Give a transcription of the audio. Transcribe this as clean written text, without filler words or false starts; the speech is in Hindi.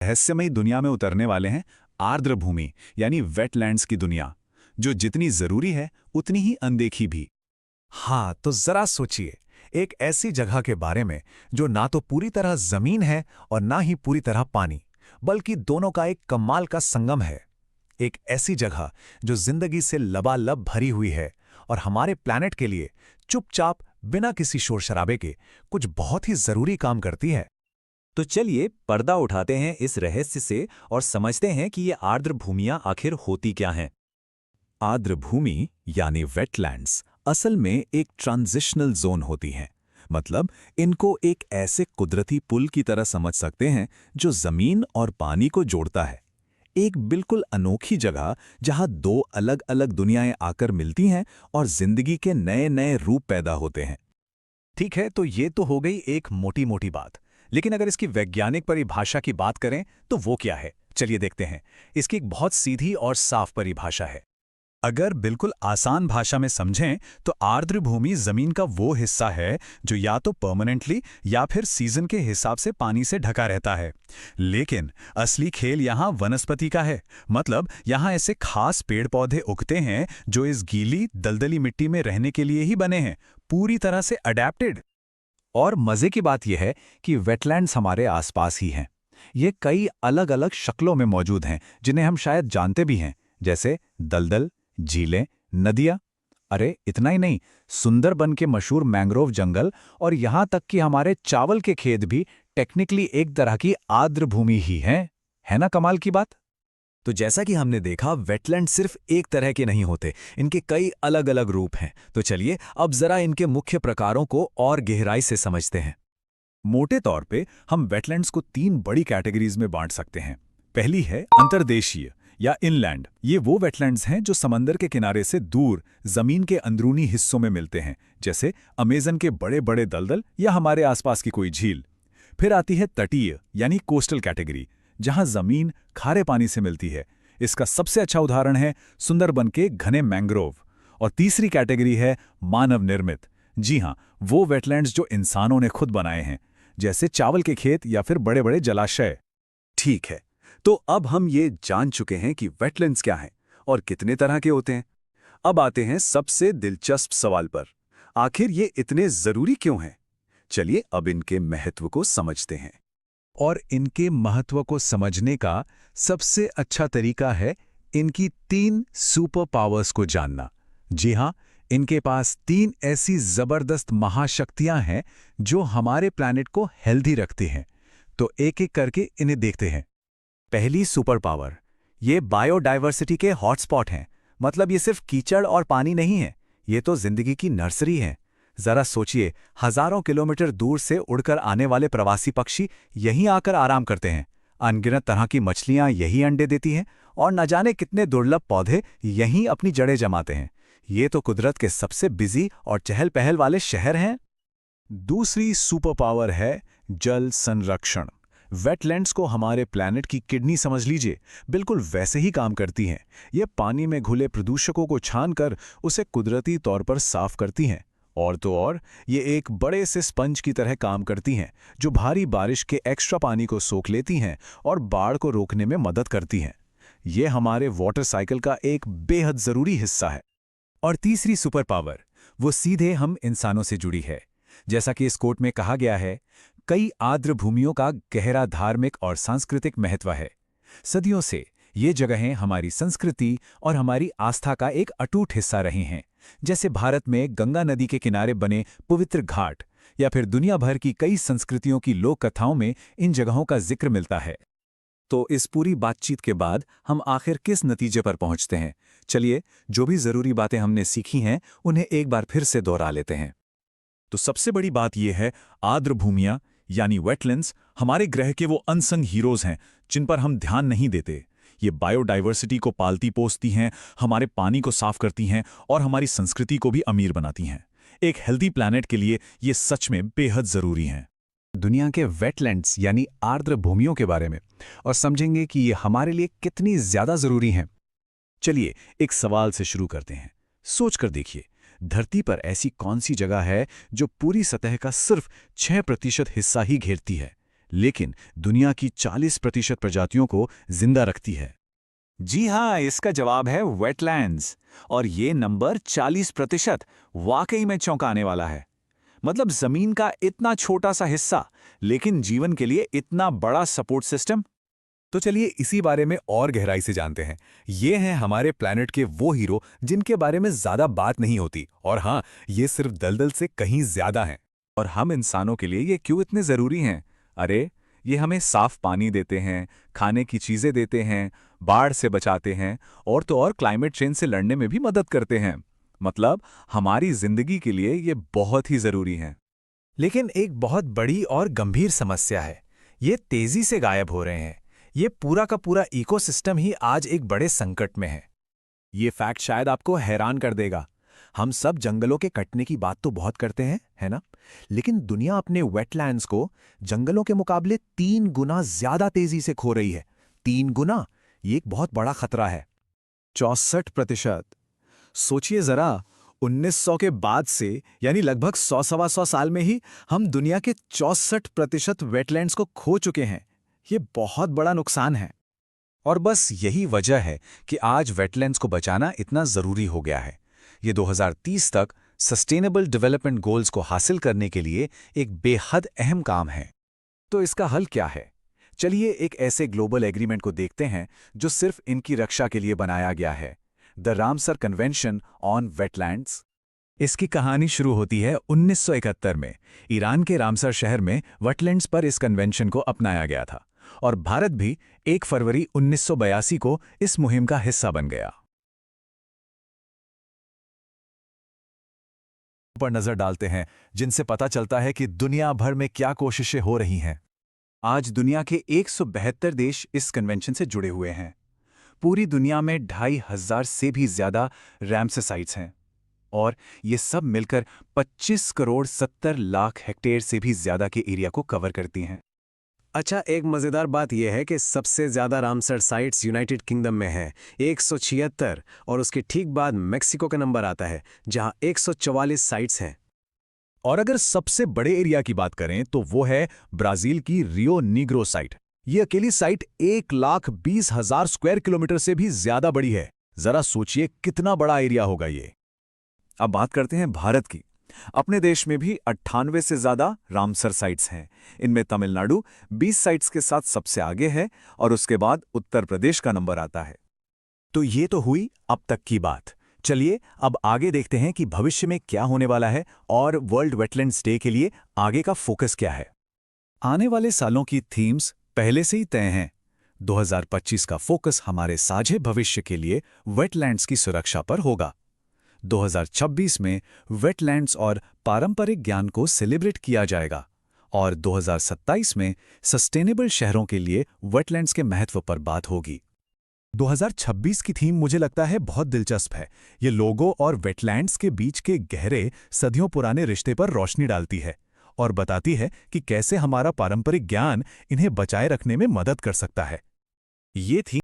रहस्यमयी दुनिया में उतरने वाले हैं आर्द्र भूमि यानी वेटलैंड्स की दुनिया, जो जितनी जरूरी है उतनी ही अनदेखी भी। हाँ, तो जरा सोचिए, एक ऐसी जगह के बारे में जो ना तो पूरी तरह जमीन है और ना ही पूरी तरह पानी, बल्कि दोनों का एक कमाल का संगम है। एक ऐसी जगह जो जिंदगी से लबालब भरी हुई है और हमारे प्लैनेट के लिए चुपचाप बिना किसी शोर शराबे के कुछ बहुत ही जरूरी काम करती है। तो चलिए पर्दा उठाते हैं इस रहस्य से और समझते हैं कि ये आर्द्र भूमियां आखिर होती क्या हैं। आर्द्र भूमि यानी वेटलैंड्स असल में एक ट्रांजिशनल जोन होती हैं। मतलब इनको एक ऐसे कुदरती पुल की तरह समझ सकते हैं जो जमीन और पानी को जोड़ता है। एक बिल्कुल अनोखी जगह जहां दो अलग अलग दुनियाएं आकर मिलती हैं और जिंदगी के नए नए रूप पैदा होते हैं। ठीक है, तो ये तो हो गई एक मोटी मोटी बात, लेकिन अगर इसकी वैज्ञानिक परिभाषा की बात करें तो वो क्या है? चलिए देखते हैं। इसकी एक बहुत सीधी और साफ परिभाषा है। अगर बिल्कुल आसान भाषा में समझें तो आर्द्र भूमि जमीन का वो हिस्सा है जो या तो परमानेंटली या फिर सीजन के हिसाब से पानी से ढका रहता है। लेकिन असली खेल यहाँ वनस्पति का है। मतलब यहाँ ऐसे खास पेड़ पौधे उगते हैं जो इस गीली दलदली मिट्टी में रहने के लिए ही बने हैं, पूरी तरह से अडेप्टेड। और मजे की बात यह है कि वेटलैंड्स हमारे आसपास ही हैं। ये कई अलग अलग शक्लों में मौजूद हैं जिन्हें हम शायद जानते भी हैं, जैसे दलदल, झीलें, नदियाँ। अरे इतना ही नहीं, सुंदरबन के मशहूर मैंग्रोव जंगल और यहाँ तक कि हमारे चावल के खेत भी टेक्निकली एक तरह की आर्द्र भूमि ही हैं। है ना कमाल की बात? तो जैसा कि हमने देखा, वेटलैंड सिर्फ एक तरह के नहीं होते, इनके कई अलग अलग रूप हैं। तो चलिए अब जरा इनके मुख्य प्रकारों को और गहराई से समझते हैं। मोटे तौर पे हम वेटलैंड्स को 3 बड़ी कैटेगरीज में बांट सकते हैं। पहली है अंतर्देशीय या इनलैंड। ये वो वेटलैंड्स हैं जो समंदर के किनारे से दूर जमीन के अंदरूनी हिस्सों में मिलते हैं, जैसे अमेज़न के बड़े बड़े दलदल या हमारे आसपास की कोई झील। फिर आती है तटीय यानी कोस्टल कैटेगरी, जहां जमीन खारे पानी से मिलती है। इसका सबसे अच्छा उदाहरण है सुंदरबन के घने मैंग्रोव। और तीसरी कैटेगरी है मानव निर्मित। जी हां, वो वेटलैंड्स जो इंसानों ने खुद बनाए हैं, जैसे चावल के खेत या फिर बड़े बड़े जलाशय। ठीक है, तो अब हम ये जान चुके हैं कि वेटलैंड्स क्या हैं और कितने तरह के होते हैं। अब आते हैं सबसे दिलचस्प सवाल पर, आखिर ये इतने जरूरी क्यों हैं? चलिए अब इनके महत्व को समझते हैं। और इनके महत्व को समझने का सबसे अच्छा तरीका है इनकी 3 सुपर पावर्स को जानना। जी हां, इनके पास 3 ऐसी जबरदस्त महाशक्तियां हैं जो हमारे प्लैनेट को हेल्दी रखती हैं। तो एक एक करके इन्हें देखते हैं। पहली सुपर पावर, ये बायोडायवर्सिटी के हॉटस्पॉट हैं। मतलब ये सिर्फ कीचड़ और पानी नहीं है, ये तो जिंदगी की नर्सरी है। जरा सोचिए, हजारों किलोमीटर दूर से उड़कर आने वाले प्रवासी पक्षी यहीं आकर आराम करते हैं। अनगिनत तरह की मछलियां यहीं अंडे देती हैं और न जाने कितने दुर्लभ पौधे यहीं अपनी जड़ें जमाते हैं। ये तो कुदरत के सबसे बिजी और चहल पहल वाले शहर हैं। दूसरी सुपर पावर है जल संरक्षण। वेटलैंड्स को हमारे प्लैनेट की किडनी समझ लीजिए, बिल्कुल वैसे ही काम करती हैं। ये पानी में घुले प्रदूषकों को छानकर उसे कुदरती तौर पर साफ करती हैं। और तो और, ये एक बड़े से स्पंज की तरह काम करती हैं, जो भारी बारिश के एक्स्ट्रा पानी को सोख लेती हैं और बाढ़ को रोकने में मदद करती हैं। ये हमारे वाटर साइकिल का एक बेहद जरूरी हिस्सा है। और तीसरी सुपर पावर, वो सीधे हम इंसानों से जुड़ी है। जैसा कि इस कोट में कहा गया है, कई आर्द्र भूमियों का गहरा धार्मिक और सांस्कृतिक महत्व है। सदियों से ये जगहें हमारी संस्कृति और हमारी आस्था का एक अटूट हिस्सा रही हैं। जैसे भारत में गंगा नदी के किनारे बने पवित्र घाट, या फिर दुनिया भर की कई संस्कृतियों की लोक कथाओं में इन जगहों का जिक्र मिलता है। तो इस पूरी बातचीत के बाद हम आखिर किस नतीजे पर पहुंचते हैं? चलिए, जो भी जरूरी बातें हमने सीखी हैं उन्हें एक बार फिर से दोहरा लेते हैं। तो सबसे बड़ी बात यह है, आर्द्र भूमियां यानी वेटलैंड्स हमारे ग्रह के वो अनसंग हीरोज हैं जिन पर हम ध्यान नहीं देते। ये बायोडाइवर्सिटी को पालती पोसती हैं, हमारे पानी को साफ करती हैं और हमारी संस्कृति को भी अमीर बनाती हैं। एक हेल्दी प्लैनेट के लिए ये सच में बेहद जरूरी हैं। दुनिया के वेटलैंड्स यानी आर्द्र भूमियों के बारे में और समझेंगे कि ये हमारे लिए कितनी ज्यादा जरूरी हैं। चलिए एक सवाल से शुरू करते हैं। सोचकर देखिए, धरती पर ऐसी कौन सी जगह है जो पूरी सतह का सिर्फ 6% हिस्सा ही घेरती है? लेकिन दुनिया की 40% प्रजातियों को जिंदा रखती है। जी हाँ, इसका जवाब है वेटलैंड्स। और ये नंबर 40% वाकई में चौंकाने वाला है। मतलब जमीन का इतना छोटा सा हिस्सा, लेकिन जीवन के लिए इतना बड़ा सपोर्ट सिस्टम। तो चलिए इसी बारे में और गहराई से जानते हैं। ये हैं हमारे प्लैनेट के वो हीरो जिनके बारे में ज्यादा बात नहीं होती, और हाँ, ये सिर्फ दलदल से कहीं ज्यादा हैं। और हम इंसानों के लिए ये क्यों इतने जरूरी हैं? अरे, ये हमें साफ पानी देते हैं, खाने की चीजें देते हैं, बाढ़ से बचाते हैं, और तो और क्लाइमेट चेंज से लड़ने में भी मदद करते हैं। मतलब हमारी जिंदगी के लिए ये बहुत ही जरूरी हैं। लेकिन एक बहुत बड़ी और गंभीर समस्या है, ये तेजी से गायब हो रहे हैं। ये पूरा का पूरा इकोसिस्टम ही आज एक बड़े संकट में है। ये फैक्ट शायद आपको हैरान कर देगा। हम सब जंगलों के कटने की बात तो बहुत करते हैं, है ना? लेकिन दुनिया अपने वेटलैंड्स को जंगलों के मुकाबले 3 गुना ज्यादा तेजी से खो रही है। 3 गुना, ये एक बहुत बड़ा खतरा है। 64%। सोचिए जरा, 1900 के बाद से यानी लगभग 100-125 साल में ही हम दुनिया के 64% वेटलैंड्स को खो चुके हैं। ये बहुत बड़ा नुकसान है। और बस यही वजह है कि आज वेटलैंड्स को बचाना इतना जरूरी हो गया है। ये 2030 तक सस्टेनेबल डेवलपमेंट गोल्स को हासिल करने के लिए एक बेहद अहम काम है। तो इसका हल क्या है? चलिए एक ऐसे ग्लोबल एग्रीमेंट को देखते हैं जो सिर्फ इनकी रक्षा के लिए बनाया गया है, the Ramsar convention on wetlands. इसकी कहानी शुरू होती है 1971 में। ईरान के रामसर शहर में वेटलैंड्स पर इस कन्वेंशन को अपनाया गया था, और भारत भी 1 फरवरी 1982 को इस मुहिम का हिस्सा बन गया। पर नजर डालते हैं, जिनसे पता चलता है कि दुनिया भर में क्या कोशिशें हो रही हैं। आज दुनिया के 172 देश इस कन्वेंशन से जुड़े हुए हैं। पूरी दुनिया में 2500 से भी ज्यादा रामसर साइट्स हैं, और ये सब मिलकर 25 करोड़ 70 लाख हेक्टेयर से भी ज्यादा के एरिया को कवर करती हैं। अच्छा, एक मज़ेदार बात यह है कि सबसे ज़्यादा रामसर साइट्स यूनाइटेड किंगडम में हैं, 176, और उसके ठीक बाद मेक्सिको का नंबर आता है, जहां 144 साइट्स हैं। और अगर सबसे बड़े एरिया की बात करें तो वो है ब्राजील की रियो नीग्रो साइट। ये अकेली साइट 1,20,000 स्क्वायर किलोमीटर से भी ज्यादा बड़ी है। जरा सोचिए कितना बड़ा एरिया होगा ये। अब बात करते हैं भारत की। अपने देश में भी 98 से ज्यादा रामसर साइट्स हैं। इनमें तमिलनाडु 20 साइट्स के साथ सबसे आगे है, और उसके बाद उत्तर प्रदेश का नंबर आता है। तो ये तो हुई अब तक की बात। चलिए अब आगे देखते हैं कि भविष्य में क्या होने वाला है, और वर्ल्ड वेटलैंड्स डे के लिए आगे का फोकस क्या है। आने वाले सालों की थीम्स पहले से ही तय हैं। 2025 का फोकस हमारे साझे भविष्य के लिए वेटलैंड्स की सुरक्षा पर होगा। 2026 में वेटलैंड्स और पारंपरिक ज्ञान को सेलिब्रेट किया जाएगा, और 2027 में सस्टेनेबल शहरों के लिए वेटलैंड्स के महत्व पर बात होगी। 2026 की थीम मुझे लगता है बहुत दिलचस्प है। ये लोगों और वेटलैंड्स के बीच के गहरे, सदियों पुराने रिश्ते पर रोशनी डालती है, और बताती है कि कैसे हमारा पारंपरिक ज्ञान इन्हें बचाए रखने में मदद कर सकता है। ये थीम